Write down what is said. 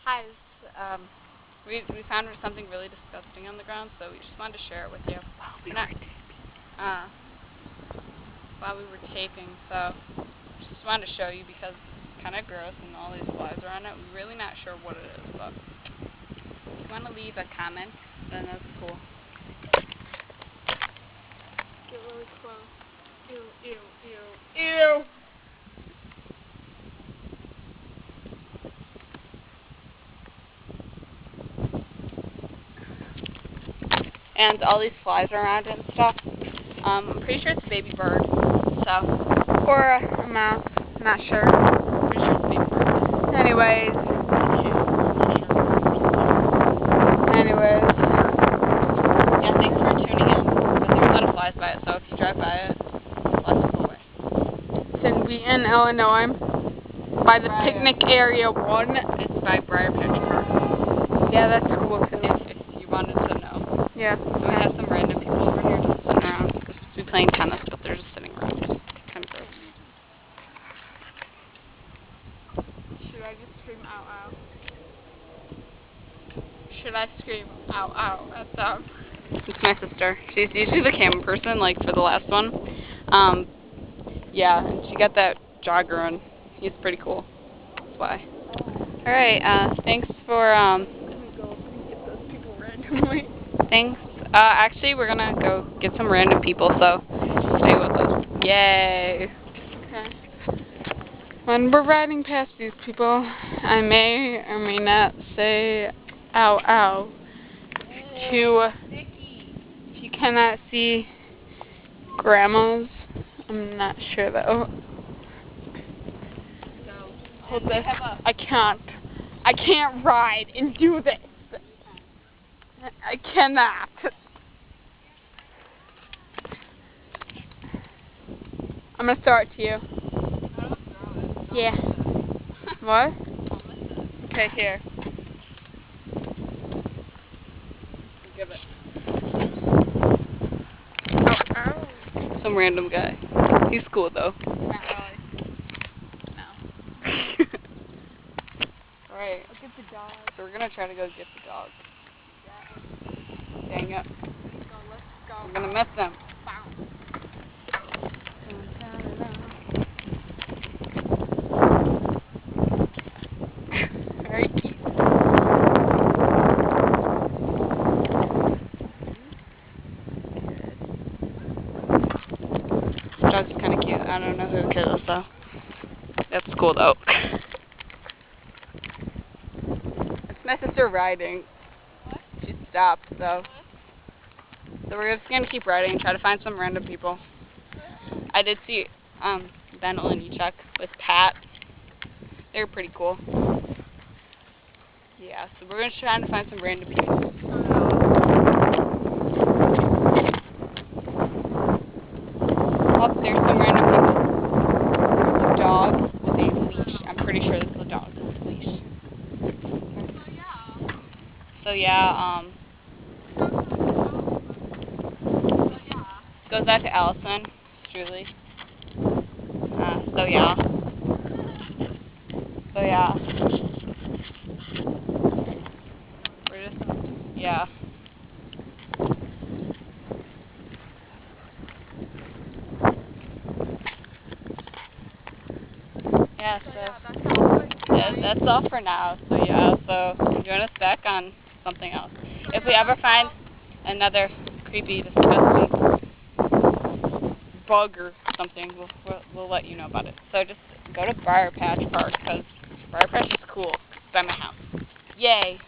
Hi, we found something really disgusting on the ground, so we just wanted to share it with you. While we were taping, so just wanted to show you because it's kind of gross and all these flies are on it. We're really not sure what it is, but if you want to leave a comment, then that's cool. Get really close. Ew, ew, ew, ew! And all these flies are around it and stuff. I'm pretty sure it's a baby bird, so. Or a mouse, not sure. Pretty sure it's a baby bird. Anyways. Yeah, thanks for tuning in. But there's a lot of flies by it, so if you drive by it, let's go away. It's in Wheaton, Illinois, by the picnic area 1. It's by Briar Patch Park. Yeah, that's cool too. If you wanted to know. Yeah. So we have some random people over here just sitting around. They're supposed to be playing tennis, but they're just sitting around. It's kind of gross. Should I just scream ow ow? Should I scream ow ow at them? It's my sister. She's usually the camera person, like for the last one. Yeah, and she got that jogger and he's pretty cool. That's why. Alright, thanks for, Let me go get those people randomly. Thanks. Actually, we're gonna go get some random people, so stay with us. Yay! Okay. When we're riding past these people, I may or may not say ow ow to, if you cannot see grandmas, I'm not sure though. Hold this. I can't ride and do this. I cannot. I'm gonna throw it to you. Yeah. What? Okay, here. Give it. Ow, ow. Some random guy. He's cool though. Not really. No. Alright. Look at the dog. So we're gonna try to go get the dog. Dang it. Let's go. We're gonna miss them. Very cute. Dog's kind of cute. I don't know who it is though. That's cool though. It's my sister riding. What? She stopped, so we're just gonna keep riding and try to find some random people. I did see Ben Olinichuk with Pat. They're pretty cool. Yeah, so we're gonna try to find some random people. Oh, there's some random people. A dog with a leash. I'm pretty sure this is a dog with a leash. So yeah, goes out to Allison, truly. So yeah. We're just, yeah. Yeah, so that's all for now. So yeah, so join us back on something else. If we ever find another creepy, disgusting bug or something, we'll let you know about it. So just go to Briar Patch Park because Briar Patch is cool. It's by my house. Yay!